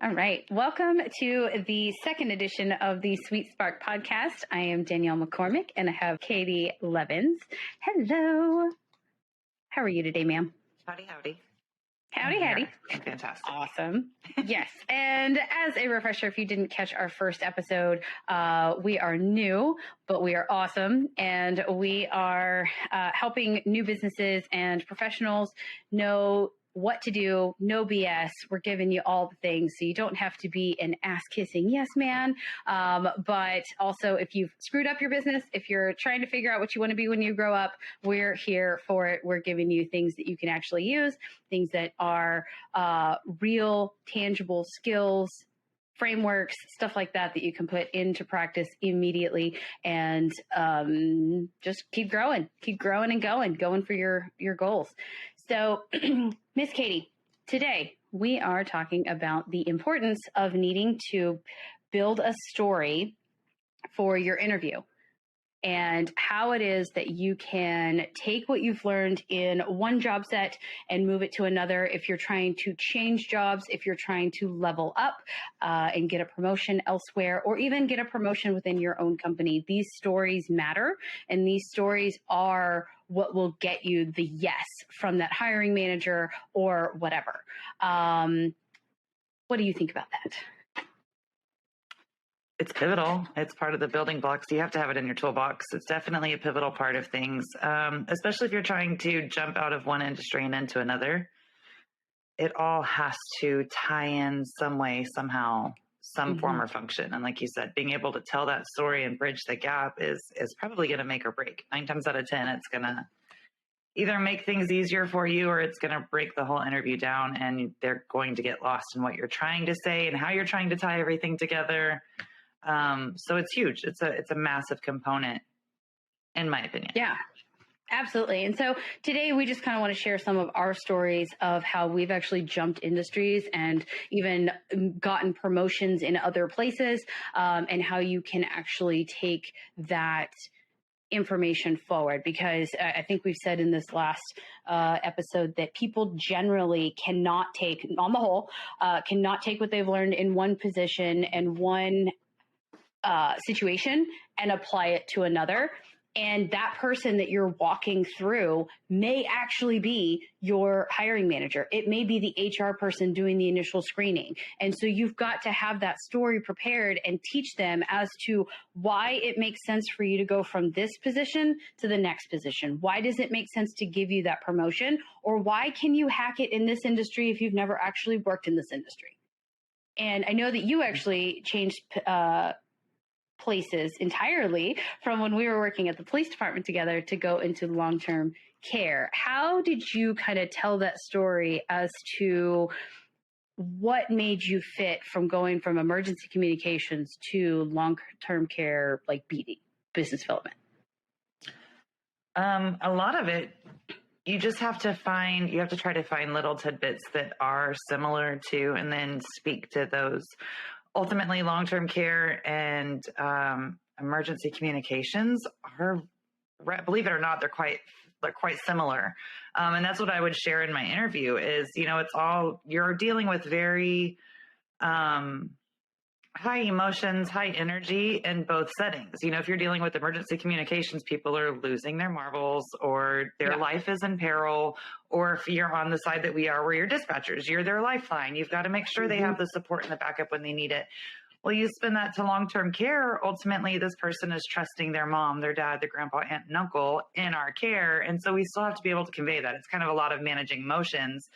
All right. Welcome to the second edition of the Sweet Spark podcast. I am Danielle McCormick and I have Katie Levins. Hello. How are you today, ma'am? Howdy, howdy. Howdy, howdy. Fantastic. Awesome. Yes. And as a refresher, if you didn't catch our first episode, we are new, but we are awesome. And we are helping new businesses and professionals know what to do, no BS. We're giving you all the things so you don't have to be an ass-kissing yes man. But also, if you've screwed up your business, if you're trying to figure out what you want to be when you grow up, we're here for it. We're giving you things that you can actually use, things that are real, tangible skills, frameworks, stuff like that you can put into practice immediately and just keep growing and going for your goals. So, Miss Katie, today we are talking about the importance of needing to build a story for your interview and how it is that you can take what you've learned in one job set and move it to another. If you're trying to change jobs, if you're trying to level up and get a promotion elsewhere, or even get a promotion within your own company, these stories matter. And these stories are what will get you the yes from that hiring manager or whatever. What do you think about that? It's pivotal. It's part of the building blocks. You have to have it in your toolbox. It's definitely a pivotal part of things, especially if you're trying to jump out of one industry and into another. It all has to tie in some way, somehow, some form or function. And like you said, being able to tell that story and bridge the gap is probably going to make or break. 9 times out of 10, it's going to either make things easier for you or it's going to break the whole interview down and they're going to get lost in what you're trying to say and how you're trying to tie everything together. So it's huge. It's a massive component, in my opinion. Yeah, absolutely. And so today we just kind of want to share some of our stories of how we've actually jumped industries and even gotten promotions in other places, and how you can actually take that information forward, because I think we've said in this last episode that people generally cannot take, on the whole, cannot take what they've learned in one position and one situation and apply it to another. And that person that you're walking through may actually be your hiring manager. It may be the HR person doing the initial screening. And so you've got to have that story prepared and teach them as to why it makes sense for you to go from this position to the next position. Why does it make sense to give you that promotion? Or why can you hack it in this industry if you've never actually worked in this industry? And I know that you actually changed places entirely from when we were working at the police department together to go into long-term care. How did you kind of tell that story as to what made you fit from going from emergency communications to long-term care, like BD, business development? A lot of it, you just have to try to find little tidbits that are similar to, and then speak to those. Ultimately, long-term care and emergency communications are, believe it or not, they're quite similar. And that's what I would share in my interview is, you're dealing with very high emotions, high energy in both settings. If you're dealing with emergency communications, people are losing their marbles or their life is in peril. Or if you're on the side that we are, where you're dispatchers, you're their lifeline. You've got to make sure they have the support and the backup when they need it. Well, you spin that to long-term care. Ultimately, this person is trusting their mom, their dad, their grandpa, aunt, and uncle in our care. And so we still have to be able to convey that. It's kind of a lot of managing emotions,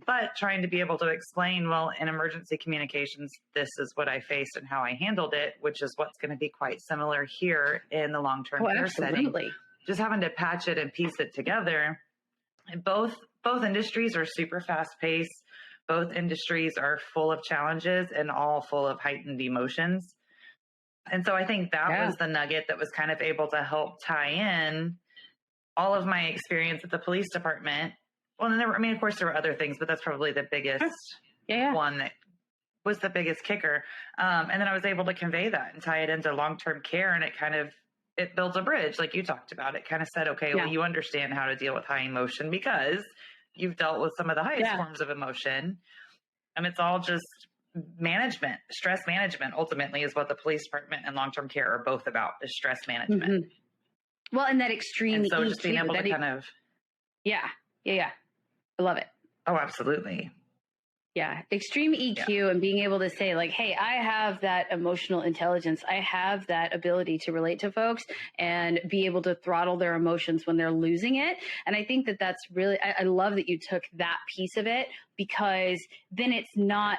but trying to be able to explain, well, in emergency communications, this is what I faced and how I handled it, which is what's going to be quite similar here in the long-term care setting. Just having to patch it and piece it together. And both industries are super fast-paced. Both industries are full of challenges and all full of heightened emotions. And so I think that was the nugget that was kind of able to help tie in all of my experience at the police department. Well, and of course, there were other things, but that's probably the biggest one that was the biggest kicker. And then I was able to convey that and tie it into long-term care. And it built a bridge, like you talked about. It kind of said, okay, well, you understand how to deal with high emotion because you've dealt with some of the highest forms of emotion. And it's all just management, stress management ultimately is what the police department and long-term care are both about, is stress management. Mm-hmm. Well, and that extreme and so EQ, just being able to kind of. Yeah. I love it. Oh, absolutely. Yeah. Extreme EQ and being able to say like, hey, I have that emotional intelligence. I have that ability to relate to folks and be able to throttle their emotions when they're losing it. And I think that that's really, I love that you took that piece of it, because then it's not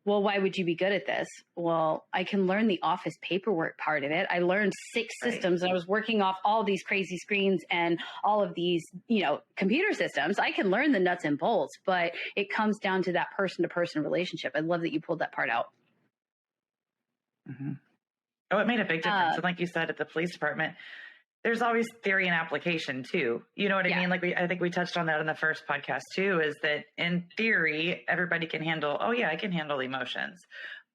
well, why would you be good at this? Well, I can learn the office paperwork part of it. I learned 6 systems and I was working off all these crazy screens and all of these, computer systems. I can learn the nuts and bolts, but it comes down to that person to person relationship. I love that you pulled that part out. Mm-hmm. Oh, it made a big difference. And like you said, at the police department, there's always theory and application too. You know what I mean? Like I think we touched on that in the first podcast too, is that in theory, everybody can handle, I can handle emotions.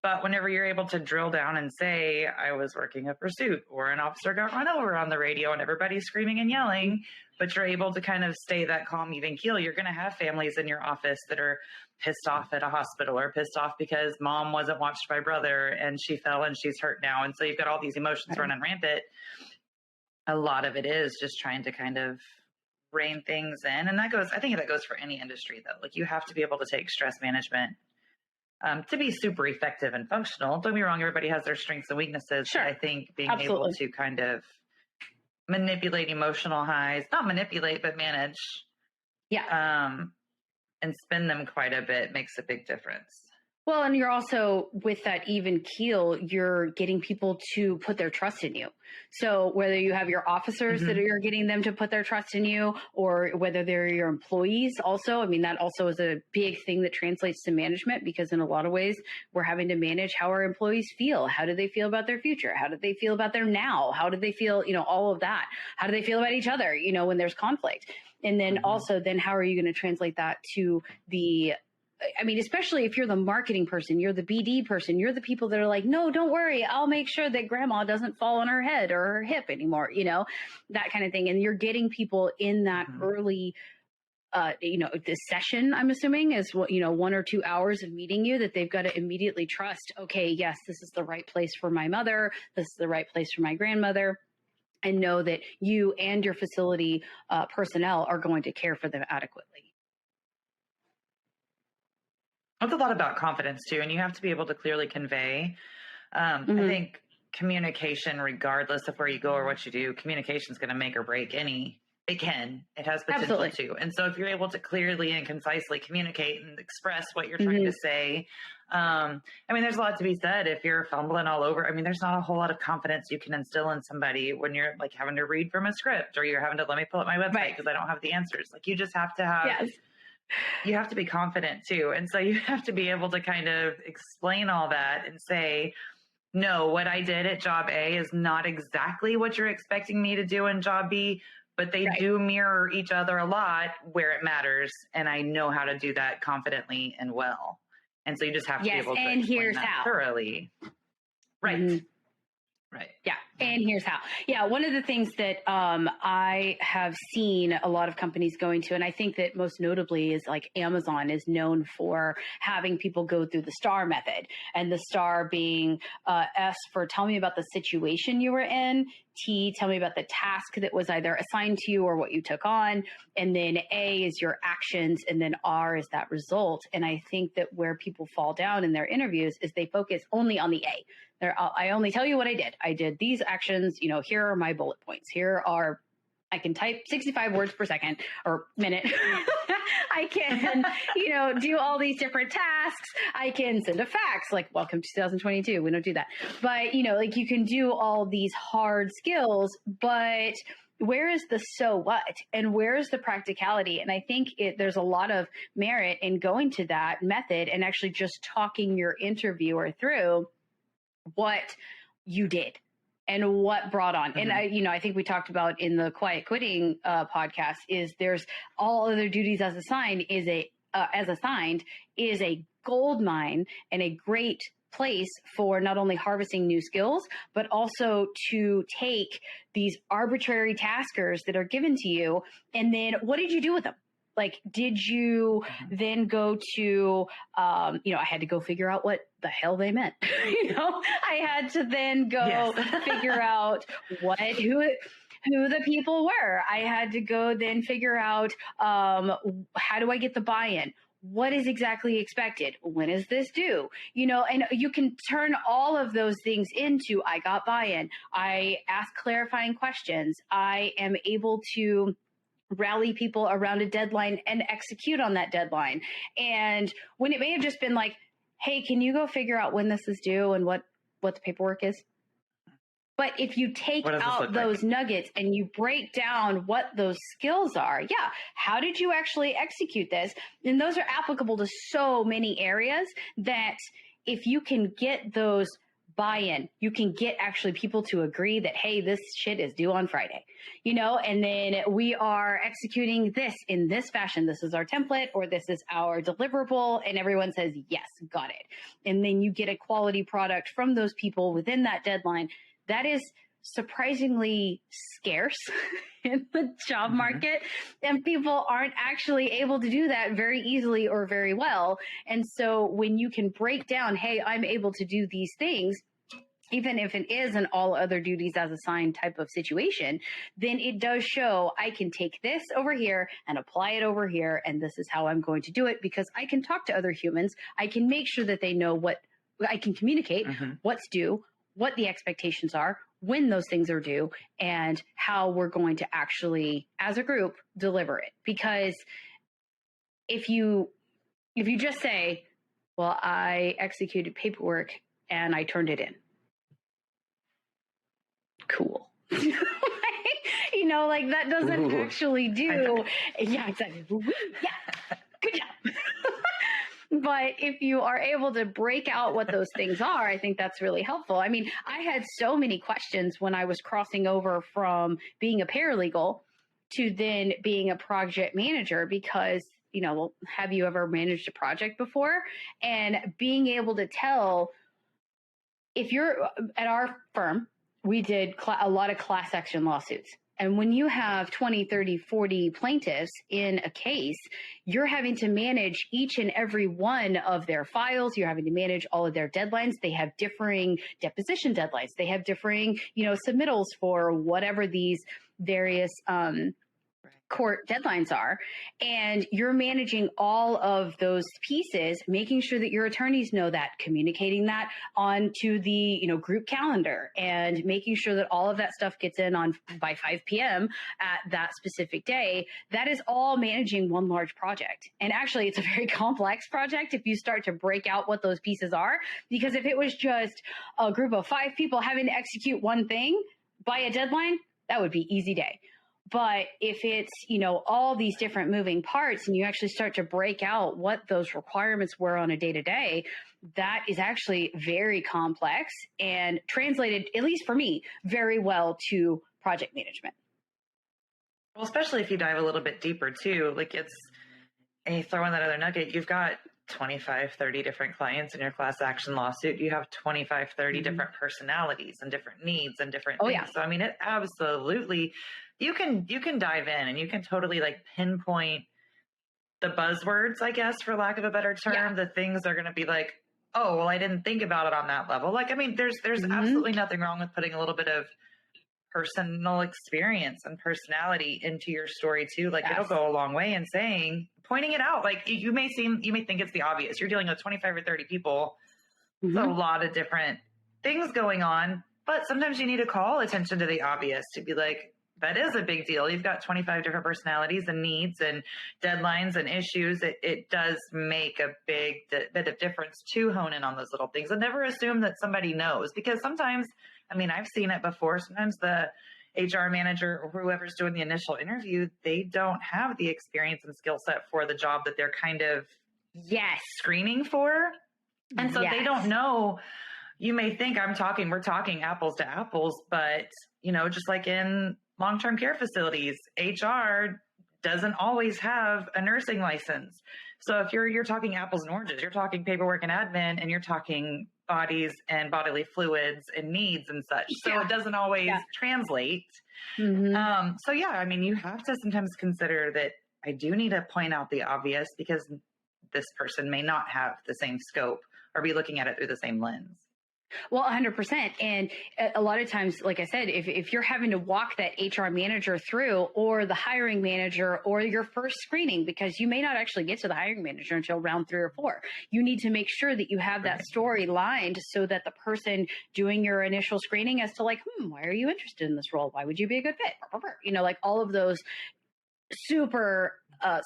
But whenever you're able to drill down and say, I was working a pursuit or an officer got run over on the radio and everybody's screaming and yelling, but you're able to kind of stay that calm, even keel, you're going to have families in your office that are pissed off at a hospital or pissed off because mom wasn't watched by brother and she fell and she's hurt now. And so you've got all these emotions running rampant. A lot of it is just trying to kind of rein things in. And I think that goes for any industry though. Like you have to be able to take stress management to be super effective and functional. Don't get me wrong, everybody has their strengths and weaknesses. Sure. But I think being able to kind of manipulate emotional highs, not manipulate, but manage. Yeah. And spin them quite a bit makes a big difference. Well, and you're also, with that even keel, you're getting people to put their trust in you. So whether you have your officers that you're getting them to put their trust in you, or whether they're your employees also, I mean, that also is a big thing that translates to management, because in a lot of ways, we're having to manage how our employees feel. How do they feel about their future? How do they feel about their now? How do they feel, all of that? How do they feel about each other, when there's conflict? And then also, how are you going to translate that to especially if you're the marketing person, you're the BD person, you're the people that are like, no, don't worry, I'll make sure that grandma doesn't fall on her head or her hip anymore, that kind of thing. And you're getting people in that early, this session, I'm assuming is 1 or 2 hours of meeting you, that they've got to immediately trust, okay, yes, this is the right place for my mother. This is the right place for my grandmother. And know that you and your facility personnel are going to care for them adequately. It's a lot about confidence too, and you have to be able to clearly convey. I think communication, regardless of where you go or what you do, communication is going to make or break any. It has potential to. And so if you're able to clearly and concisely communicate and express what you're trying to say, there's a lot to be said. If you're fumbling all over, there's not a whole lot of confidence you can instill in somebody when you're like having to read from a script, or you're having to, let me pull up my website because I don't have the answers. Like you just have to have, you have to be confident too. And so you have to be able to kind of explain all that and say, no, what I did at job A is not exactly what you're expecting me to do in job B, but they do mirror each other a lot where it matters. And I know how to do that confidently and well. And so you just have to be able to explain that thoroughly. Right. Right. Yeah. And here's how. Yeah. One of the things that I have seen a lot of companies going to, and I think that most notably is like Amazon is known for having people go through the STAR method, and the STAR being S for tell me about the situation you were in, T, tell me about the task that was either assigned to you or what you took on, and then A is your actions, and then R is that result. And I think that where people fall down in their interviews is they focus only on the A. I only tell you what I did. I did these actions, here are my bullet points. I can type 65 words per second or minute. I can, do all these different tasks. I can send a fax, like welcome to 2022. We don't do that. But, you can do all these hard skills, but where is the so what, and where is the practicality? And I think there's a lot of merit in going to that method and actually just talking your interviewer through what you did and what brought on. And I think we talked about in the Quiet Quitting podcast is there's all other duties as assigned is a gold mine and a great place for not only harvesting new skills, but also to take these arbitrary taskers that are given to you. And then what did you do with them? Like, did you then go to, I had to go figure out what the hell they meant. I had to then go figure out who the people were. I had to go then figure out, how do I get the buy-in? What is exactly expected? When is this due? And you can turn all of those things into, I got buy-in. I ask clarifying questions. I am able to rally people around a deadline and execute on that deadline. And when it may have just been like, hey, can you go figure out when this is due and what the paperwork is? But if you take out those nuggets and you break down what those skills are, how did you actually execute this? And those are applicable to so many areas that if you can get those buy-in, you can get actually people to agree that, hey, this shit is due on Friday, and then we are executing this in this fashion. This is our template, or this is our deliverable. And everyone says, yes, got it. And then you get a quality product from those people within that deadline. That is surprisingly scarce in the job market, and people aren't actually able to do that very easily or very well. And so when you can break down, hey, I'm able to do these things, even if it is an all other duties as assigned type of situation, then it does show I can take this over here and apply it over here. And this is how I'm going to do it, because I can talk to other humans. I can make sure that they know what I can communicate, what's due, what the expectations are, when those things are due, and how we're going to actually, as a group, deliver it. Because if you just say, well, I executed paperwork and I turned it in. Cool. Like that doesn't actually do. Yeah, exactly. Yeah, good job. But if you are able to break out what those things are, I think that's really helpful. I mean, I had so many questions when I was crossing over from being a paralegal to then being a project manager, because, have you ever managed a project before? And being able to tell, if you're at our firm, we did a lot of class action lawsuits. And when you have 20, 30, 40 plaintiffs in a case, you're having to manage each and every one of their files. You're having to manage all of their deadlines. They have differing deposition deadlines. They have differing, submittals for whatever these various court deadlines are. And you're managing all of those pieces, making sure that your attorneys know that, communicating that onto the, group calendar, and making sure that all of that stuff gets in by 5 p.m. at that specific day. That is all managing one large project. And actually, it's a very complex project if you start to break out what those pieces are, because if it was just a group of 5 people having to execute one thing by a deadline, that would be easy day. But if it's, all these different moving parts, and you actually start to break out what those requirements were on a day-to-day, that is actually very complex and translated, at least for me, very well to project management. Well, especially if you dive a little bit deeper too, and you throw in that other nugget, you've got 25, 30 different clients in your class action lawsuit. You have 25, 30 different personalities and different needs and different things. Yeah. So, I mean, it absolutely, you can dive in and you can totally pinpoint the buzzwords, I guess, for lack of a better term. Yeah. The things are going to be like, oh, well, I didn't think about it on that level. There's absolutely nothing wrong with putting a little bit of personal experience and personality into your story too. Yes. It'll go a long way in pointing it out. You may think it's the obvious. You're dealing with 25 or 30 people. There's a lot of different things going on, but sometimes you need to call attention to the obvious to be like, that is a big deal. You've got 25 different personalities and needs and deadlines and issues. It does make a big bit of difference to hone in on those little things, and never assume that somebody knows, because sometimes, I've seen it before. Sometimes the HR manager or whoever's doing the initial interview, they don't have the experience and skill set for the job that they're kind of screening for. And so they don't know. You may think we're talking apples to apples, but just like in long-term care facilities, HR doesn't always have a nursing license. So if you're talking apples and oranges, you're talking paperwork and admin, and you're talking bodies and bodily fluids and needs and such. So it doesn't always translate. You have to sometimes consider that I do need to point out the obvious because this person may not have the same scope or be looking at it through the same lens. Well, 100%. And a lot of times, like I said, if you're having to walk that HR manager through, or the hiring manager, or your first screening, because you may not actually get to the hiring manager until round 3 or 4, you need to make sure that you have that story lined so that the person doing your initial screening as to like, why are you interested in this role? Why would you be a good fit? You know, like all of those super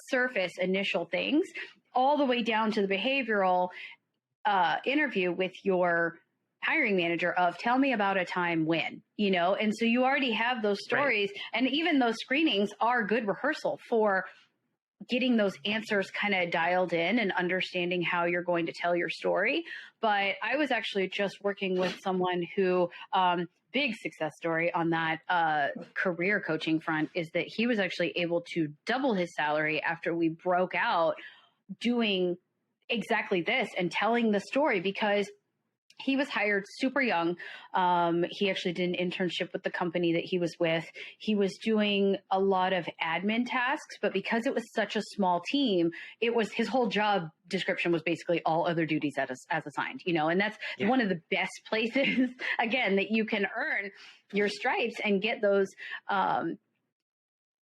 surface initial things, all the way down to the behavioral interview with your hiring manager of tell me about a time when, you know, and so you already have those stories, and even those screenings are good rehearsal for getting those answers kind of dialed in and understanding how you're going to tell your story. But I was actually just working with someone who, big success story on that career coaching front is that he was actually able to double his salary after we broke out doing exactly this and telling the story, because he was hired super young. He actually did an internship with the company that he was with. He was doing a lot of admin tasks, but because it was such a small team, it was his whole job description was basically all other duties as assigned, you know, and that's one of the best places, again, that you can earn your stripes and get those,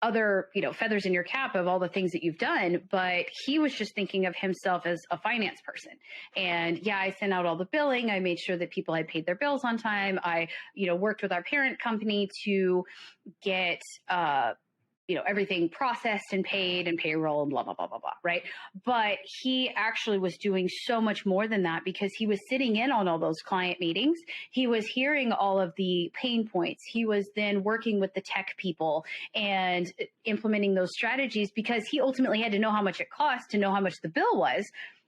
other, you know, feathers in your cap of all the things that you've done. But he was just thinking of himself as a finance person. And I sent out all the billing. I made sure that people had paid their bills on time. I, you know, worked with our parent company to get, everything processed and paid and payroll and blah, blah, blah, blah, blah. Right. But he actually was doing so much more than that, because he was sitting in on all those client meetings. He was hearing all of the pain points. He was then working with the tech people and implementing those strategies, because he ultimately had to know how much it cost to know how much the bill was.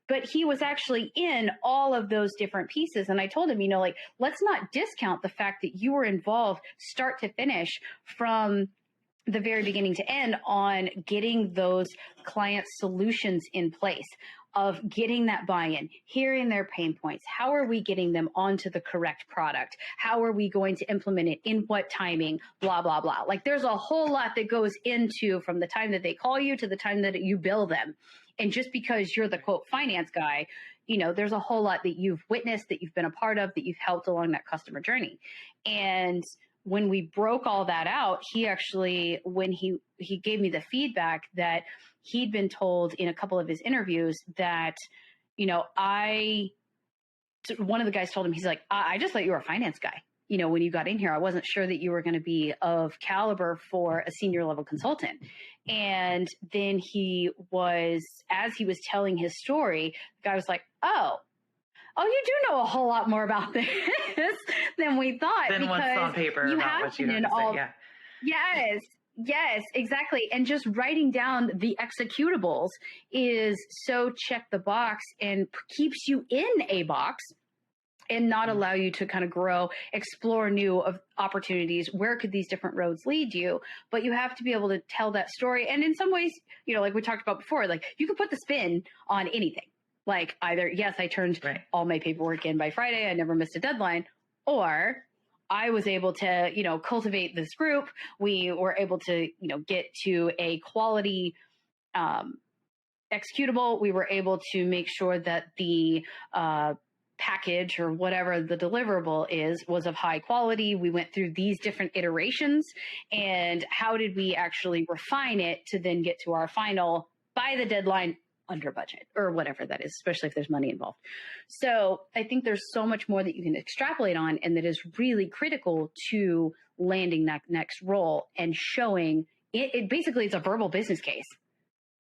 But he was actually in all of those different pieces. And I told him, you know, like, let's not discount the fact that you were involved start to finish from the very beginning to end on getting those client solutions in place, of getting that buy-in, hearing their pain points. How are we getting them onto the correct product? How are we going to implement it? In what timing? Blah, blah, blah. Like, there's a whole lot that goes into from the time that they call you to the time that you bill them. And just because you're the quote finance guy, you know, there's a whole lot that you've witnessed, that you've been a part of, that you've helped along that customer journey. And when we broke all that out, he actually, when he gave me the feedback that he'd been told in a couple of his interviews that, you know, one of the guys told him, he's like, I just thought you were a finance guy. You know, when you got in here, I wasn't sure that you were going to be of caliber for a senior level consultant. And then as he was telling his story, the guy was like, oh, you do know a whole lot more about this than we thought. Than what's on paper about what you have to say, Yes, exactly. And just writing down the executables is so check the box and keeps you in a box and not allow you to kind of grow, explore new opportunities. Where could these different roads lead you? But you have to be able to tell that story. And in some ways, you know, like we talked about before, like you can put the spin on anything. Like either, yes, I turned all my paperwork in by Friday, I never missed a deadline, or I was able to, you know, cultivate this group. We were able to, you know, get to a quality executable. We were able to make sure that the package or whatever the deliverable was of high quality. We went through these different iterations, and how did we actually refine it to then get to our final by the deadline under budget or whatever that is, especially if there's money involved. So I think there's so much more that you can extrapolate on, and that is really critical to landing that next role and showing it basically it's a verbal business case,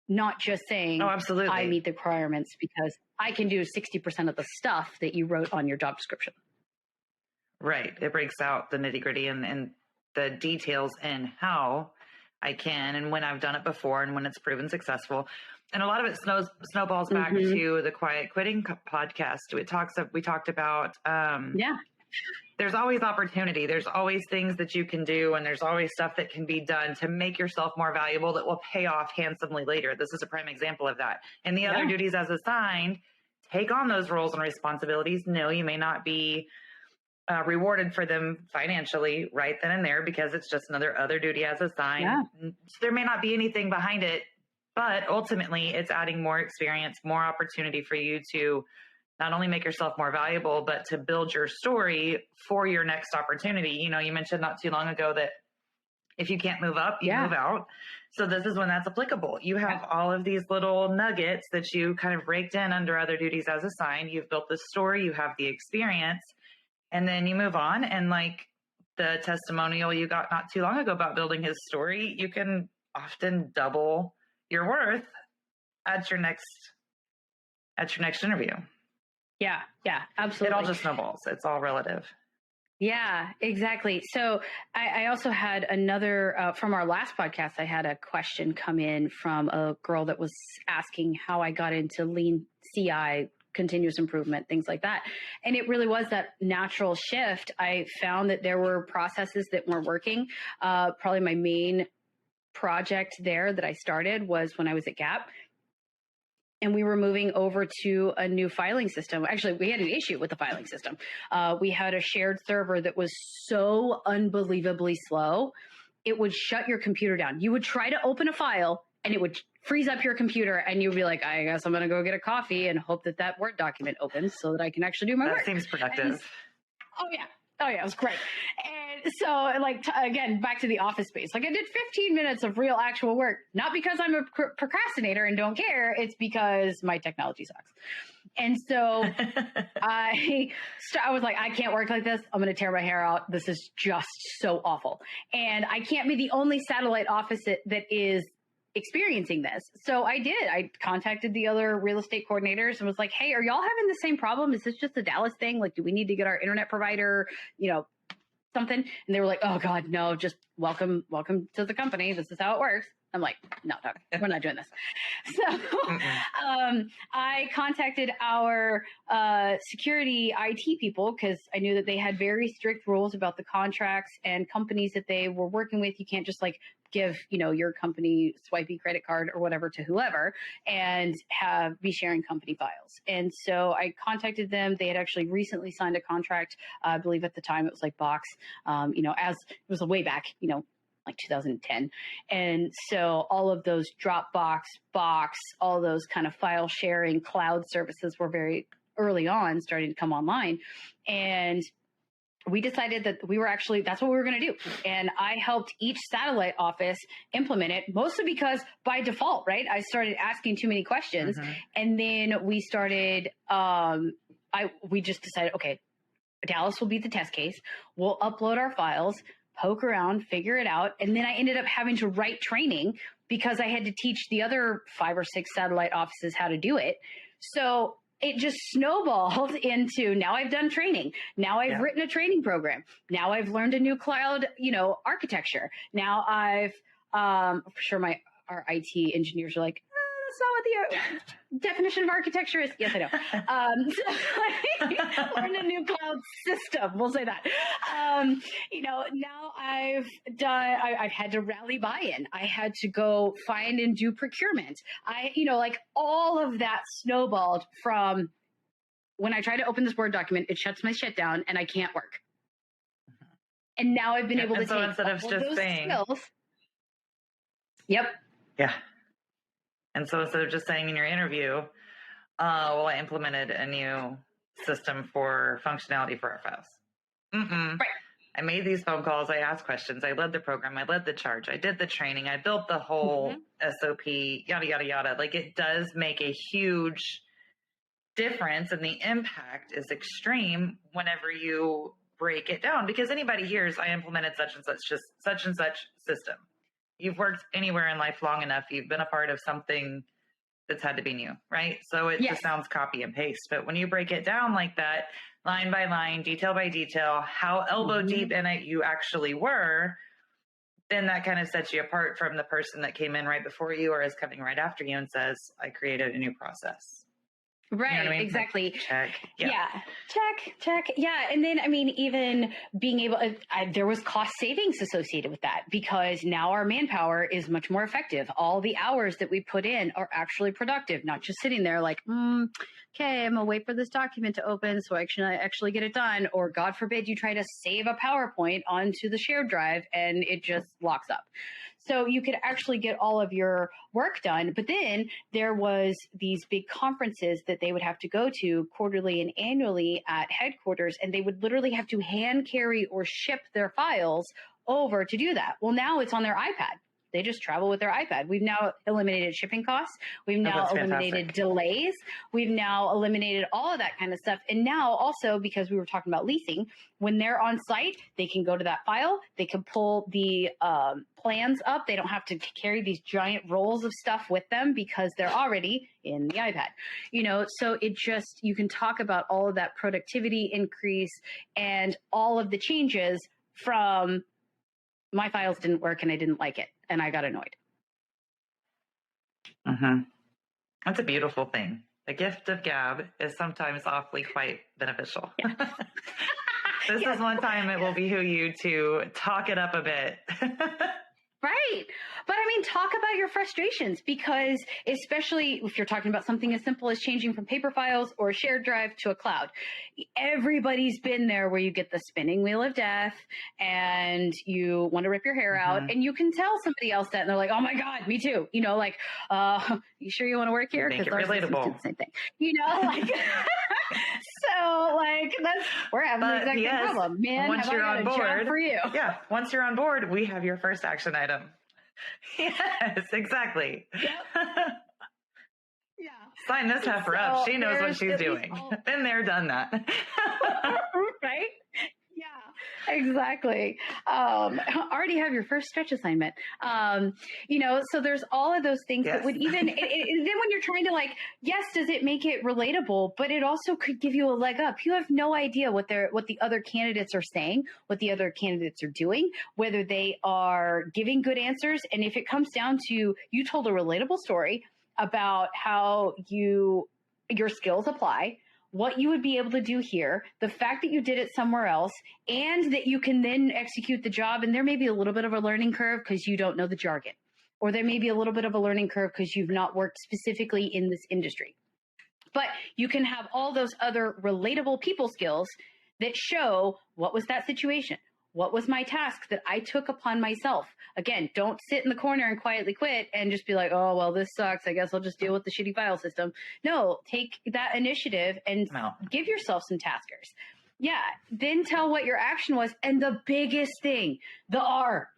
not just saying, oh, absolutely, I meet the requirements because I can do 60% of the stuff that you wrote on your job description. Right. It breaks out the nitty gritty and the details in how I can and when I've done it before and when it's proven successful. And a lot of it snowballs back to the Quiet Quitting podcast. We talked about, there's always opportunity. There's always things that you can do. And there's always stuff that can be done to make yourself more valuable that will pay off handsomely later. This is a prime example of that. And the other duties as assigned, take on those roles and responsibilities. No, you may not be rewarded for them financially right then and there because it's just another duty as assigned. Yeah. So there may not be anything behind it, But ultimately, it's adding more experience, more opportunity for you to not only make yourself more valuable, but to build your story for your next opportunity. You know, you mentioned not too long ago that if you can't move up, you move out. So this is when that's applicable. You have all of these little nuggets that you kind of raked in under other duties as assigned. You've built the story, you have the experience, and then you move on. And like the testimonial you got not too long ago about building his story, you can often double your worth at your next interview. Yeah, absolutely. It all just snowballs. It's all relative. Yeah, exactly. So I also had another, from our last podcast, I had a question come in from a girl that was asking how I got into lean CI, continuous improvement, things like that. And it really was that natural shift. I found that there were processes that weren't working. Probably my main project there that I started was when I was at Gap. And we were moving over to a new filing system. Actually, we had an issue with the filing system. We had a shared server that was so unbelievably slow, it would shut your computer down. You would try to open a file and it would freeze up your computer and you'd be like, I guess I'm going to go get a coffee and hope that Word document opens so that I can actually do my work. That seems productive. Oh yeah, it was great. And so like, again, back to the office space, like I did 15 minutes of real actual work, not because I'm a procrastinator and don't care. It's because my technology sucks. And so I was like, I can't work like this. I'm going to tear my hair out. This is just so awful. And I can't be the only satellite office that is experiencing this. So I did. I contacted the other real estate coordinators and was like, hey, are y'all having the same problem? Is this just a Dallas thing? Like, do we need to get our internet provider, something? And they were like, oh God, no, just welcome to the company. This is how it works. I'm like, no, we're not doing this. So I contacted our security IT people because I knew that they had very strict rules about the contracts and companies that they were working with. You can't just like give, your company swipey credit card or whatever to whoever and be sharing company files. And so I contacted them. They had actually recently signed a contract. I believe at the time it was like Box, as it was a way back, like 2010. And so all of those Dropbox, Box, all those kind of file sharing cloud services were very early on starting to come online. And we decided that that's what we were going to do. And I helped each satellite office implement it, mostly because by default, right? I started asking too many questions. Mm-hmm. And then we started, we just decided, okay, Dallas will be the test case. We'll upload our files, poke around, figure it out. And then I ended up having to write training because I had to teach the other 5 or 6 satellite offices how to do it. So it just snowballed into now I've done training. Now I've written a training program. Now I've learned a new cloud, architecture. Now I'm sure our IT engineers are like, that's not what the definition of architecture is. Yes, I know. So learn a new cloud system. We'll say that. Now I've had to rally buy-in. I had to go find and do procurement. All of that snowballed from when I try to open this Word document, it shuts my shit down and I can't work. And now I've been able to take instead of just saying, skills. Yep. Yeah. And so instead of just saying in your interview, I implemented a new system for functionality for our files. Right. I made these phone calls. I asked questions. I led the program. I led the charge. I did the training. I built the whole SOP, yada, yada, yada. Like it does make a huge difference and the impact is extreme whenever you break it down because anybody hears I implemented such and such system. You've worked anywhere in life long enough. You've been a part of something that's had to be new, right? So it just sounds copy and paste. But when you break it down like that, line by line, detail by detail, how elbow deep in it you actually were, then that kind of sets you apart from the person that came in right before you or is coming right after you and says, I created a new process. Right, you know what I mean? Exactly. Like, check. Yeah. Check. Yeah. And then, even being able, there was cost savings associated with that because now our manpower is much more effective. All the hours that we put in are actually productive, not just sitting there like, okay, I'm gonna wait for this document to open so I can actually get it done. Or God forbid you try to save a PowerPoint onto the shared drive and it just locks up. So you could actually get all of your work done. But then there was these big conferences that they would have to go to quarterly and annually at headquarters, and they would literally have to hand carry or ship their files over to do that. Well, now it's on their iPad. They just travel with their iPad. We've now eliminated shipping costs. We've now eliminated delays. We've now eliminated all of that kind of stuff. And now also, because we were talking about leasing, when they're on site, they can go to that file. They can pull the plans up. They don't have to carry these giant rolls of stuff with them because they're already in the iPad. You know, so it just, you can talk about all of that productivity increase and all of the changes from my files didn't work and I didn't like it and I got annoyed. Mm-hmm. That's a beautiful thing. The gift of gab is sometimes awfully quite beneficial. Yeah. This is one time it will behoove you to talk it up a bit. Right. But I mean, talk about your frustrations, because especially if you're talking about something as simple as changing from paper files or a shared drive to a cloud, everybody's been there where you get the spinning wheel of death and you want to rip your hair out, and you can tell somebody else that and they're like, oh my God, me too. You know, like, you sure you want to work here? Make it our relatable. Do the same thing. You know, like, so like we're having the exact same problem. Man, once you're on board, for you. Yeah. Once you're on board, we have your first action item. Yes, exactly. Yep. Yeah. Sign this heifer up. She knows what she's doing. Been there, done that. Right? Yeah, exactly. Already have your first stretch assignment. You know, so there's all of those things that would even, then when you're trying to like, yes, does it make it relatable? But it also could give you a leg up. You have no idea what the other candidates are saying, what the other candidates are doing, whether they are giving good answers. And if it comes down to, you told a relatable story about how your skills apply, what you would be able to do here, the fact that you did it somewhere else, and that you can then execute the job. And there may be a little bit of a learning curve because you don't know the jargon, or there may be a little bit of a learning curve because you've not worked specifically in this industry. But you can have all those other relatable people skills that show, what was that situation? What was my task that I took upon myself? Again, don't sit in the corner and quietly quit and just be like, oh, well, this sucks. I guess I'll just deal with the shitty file system. No, take that initiative and give yourself some taskers. Yeah. Then tell what your action was. And the biggest thing, the R,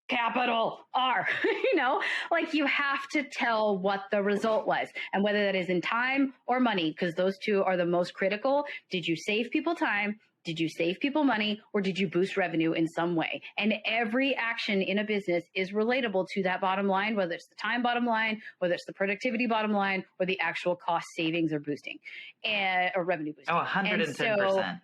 capital R, you know, like you have to tell what the result was, and whether that is in time or money, because those two are the most critical. Did you save people time? Did you save people money, or did you boost revenue in some way? And every action in a business is relatable to that bottom line, whether it's the time bottom line, whether it's the productivity bottom line, or the actual cost savings or boosting or revenue boosting. Oh, 110%.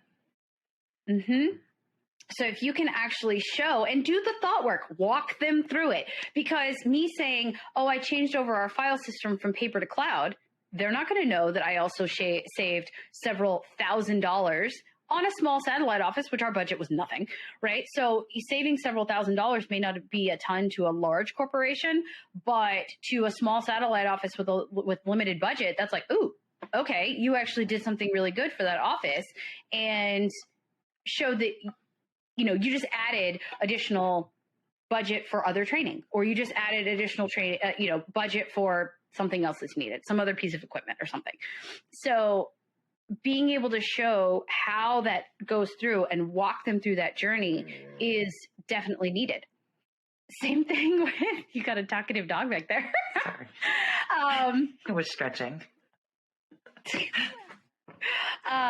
So if you can actually show and do the thought work, walk them through it, because me saying, oh, I changed over our file system from paper to cloud, they're not going to know that I also saved several $1,000s on a small satellite office, which our budget was nothing, right? So saving several $1,000s may not be a ton to a large corporation, but to a small satellite office with limited budget, that's like, ooh, okay, you actually did something really good for that office, and showed that, you know, you just added additional budget for other training, or you just added additional training, budget for something else that's needed, some other piece of equipment or something. So being able to show how that goes through and walk them through that journey is definitely needed. Same thing with, you got a talkative dog back there. Sorry. I was stretching.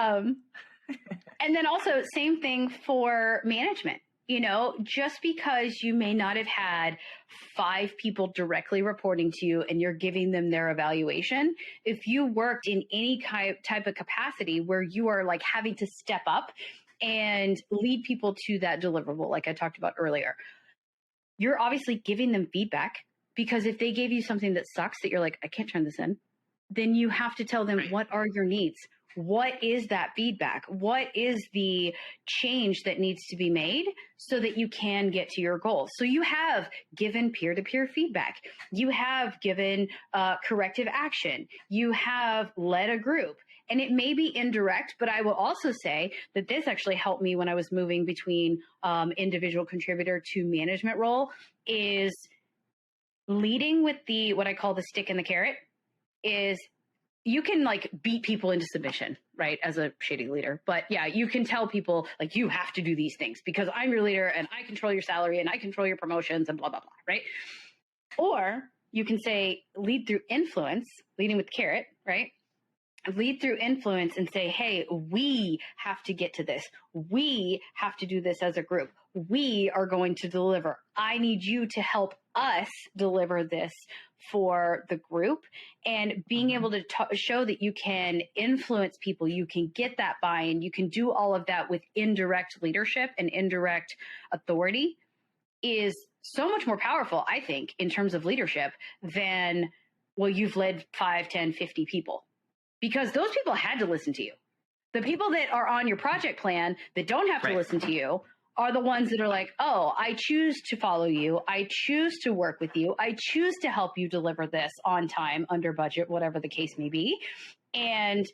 And then also same thing for management. You know, just because you may not have had 5 people directly reporting to you and you're giving them their evaluation, if you worked in any type of capacity where you are like having to step up and lead people to that deliverable, like I talked about earlier, you're obviously giving them feedback, because if they gave you something that sucks that you're like, I can't turn this in, then you have to tell them, what are your needs? What is that feedback? What is the change that needs to be made so that you can get to your goals? So you have given peer-to-peer feedback. You have given corrective action. You have led a group. And it may be indirect, but I will also say that this actually helped me when I was moving between individual contributor to management role, is leading with what I call the stick and the carrot is you can like beat people into submission, right? As a shady leader. But yeah, you can tell people like, you have to do these things because I'm your leader and I control your salary and I control your promotions and blah, blah, blah, right? Or you can say lead through influence, leading with carrot, right? Lead through influence and say, hey, we have to get to this. We have to do this as a group. We are going to deliver. I need you to help us deliver this for the group. And being able to show that you can influence people, you can get that buy-in, you can do all of that with indirect leadership and indirect authority is so much more powerful, I think, in terms of leadership than, well, you've led 5, 10, 50 people. Because those people had to listen to you. The people that are on your project plan that don't have to listen to you are the ones that are like, oh, I choose to follow you. I choose to work with you. I choose to help you deliver this on time, under budget, whatever the case may be. And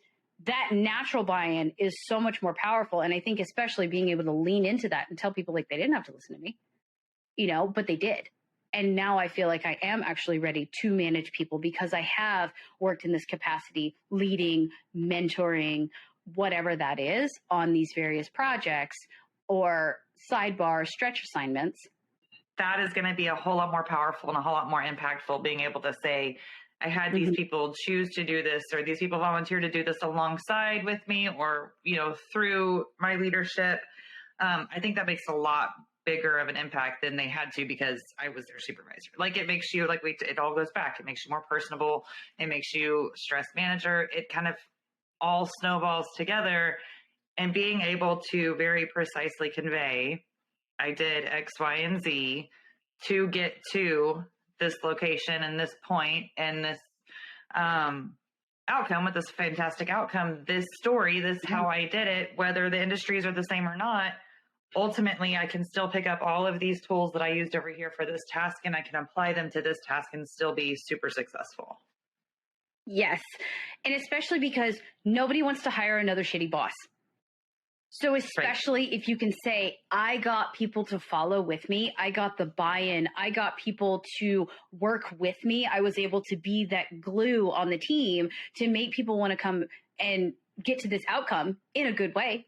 that natural buy-in is so much more powerful. And I think especially being able to lean into that and tell people like they didn't have to listen to me, but they did. And now I feel like I am actually ready to manage people because I have worked in this capacity, leading, mentoring, whatever that is on these various projects or sidebar stretch assignments. That is going to be a whole lot more powerful and a whole lot more impactful, being able to say, I had these people choose to do this, or these people volunteer to do this alongside with me, or, through my leadership. I think that makes a lot bigger of an impact than they had to because I was their supervisor. Like it makes you it all goes back. It makes you more personable. It makes you stress manager. It kind of all snowballs together, and being able to very precisely convey, I did X, Y, and Z to get to this location and this point and this outcome with this fantastic outcome, this story, this how I did it, whether the industries are the same or not. Ultimately, I can still pick up all of these tools that I used over here for this task and I can apply them to this task and still be super successful. Yes. And especially because nobody wants to hire another shitty boss. So especially if you can say, I got people to follow with me, I got the buy-in, I got people to work with me, I was able to be that glue on the team to make people want to come and get to this outcome in a good way,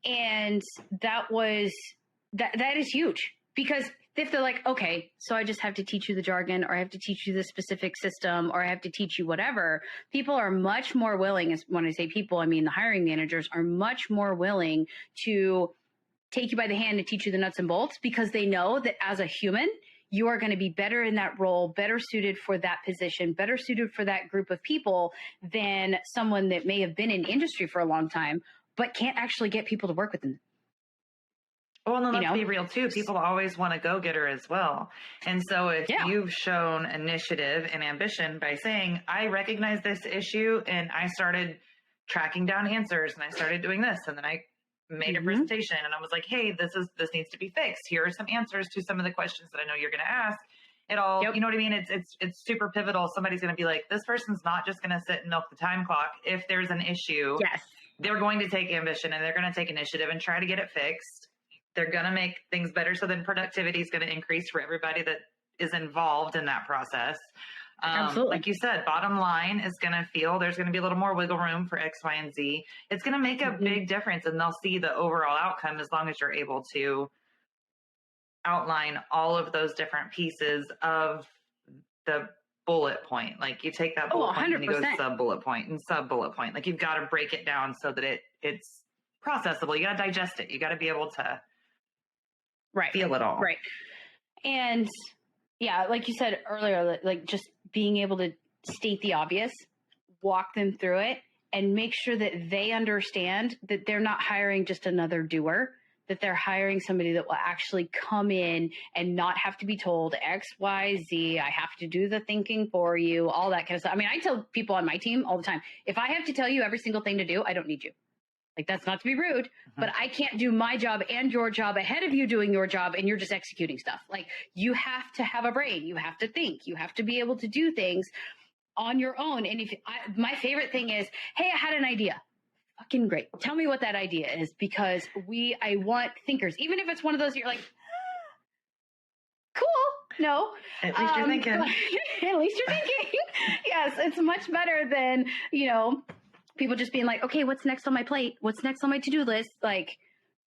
And that is huge because if they're like, okay, so I just have to teach you the jargon or I have to teach you the specific system or I have to teach you whatever, people are much more willing, when I say people, I mean the hiring managers are much more willing to take you by the hand and teach you the nuts and bolts because they know that as a human, you are going to be better in that role, better suited for that position, better suited for that group of people than someone that may have been in industry for a long time, but can't actually get people to work with them. Well, and let's be real too. People always want a go-getter as well. And so if you've shown initiative and ambition by saying, I recognize this issue and I started tracking down answers and I started doing this and then I made a presentation and I was like, hey, this needs to be fixed. Here are some answers to some of the questions that I know you're going to ask. It all, you know what I mean? It's super pivotal. Somebody's going to be like, this person's not just going to sit and milk the time clock. If there's an issue, they're going to take ambition and they're going to take initiative and try to get it fixed. They're going to make things better. So then productivity is going to increase for everybody that is involved in that process. Absolutely. Like you said, bottom line is going to feel there's going to be a little more wiggle room for X, Y, and Z. It's going to make a big difference and they'll see the overall outcome as long as you're able to outline all of those different pieces of the bullet point. Like you take that bullet point and you go sub bullet point and sub bullet point. Like you've got to break it down so that it's processable. You got to digest it. You got to be able to feel it all. Right. And yeah, like you said earlier, like just being able to state the obvious, walk them through it, and make sure that they understand that they're not hiring just another doer, that they're hiring somebody that will actually come in and not have to be told X, Y, Z. I have to do the thinking for you, all that kind of stuff. I mean, I tell people on my team all the time, if I have to tell you every single thing to do, I don't need you. Like, that's not to be rude, but I can't do my job and your job ahead of you doing your job and you're just executing stuff. Like, you have to have a brain. You have to think. You have to be able to do things on your own. And my favorite thing is, hey, I had an idea. Fucking great. Tell me what that idea is, because I want thinkers. Even if it's one of those, you're like, cool. No. At least you're thinking. At least you're thinking. Yes, it's much better than, people just being like, okay, what's next on my plate? What's next on my to-do list? Like,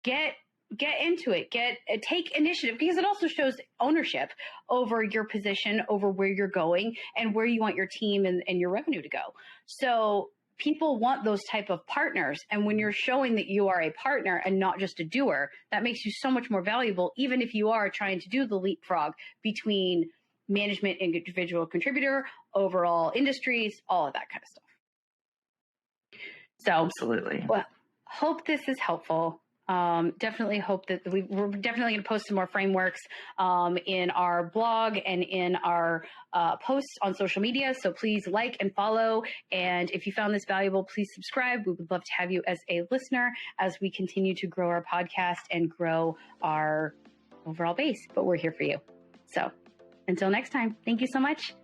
get into it, take initiative, because it also shows ownership over your position, over where you're going and where you want your team and your revenue to go. So people want those type of partners. And when you're showing that you are a partner and not just a doer, that makes you so much more valuable, even if you are trying to do the leapfrog between management and individual contributor, overall industries, all of that kind of stuff. So absolutely. Well, hope this is helpful. Definitely hope that we're definitely going to post some more frameworks in our blog and in our posts on social media. So please like and follow. And if you found this valuable, please subscribe. We would love to have you as a listener as we continue to grow our podcast and grow our overall base. But we're here for you. So until next time, thank you so much.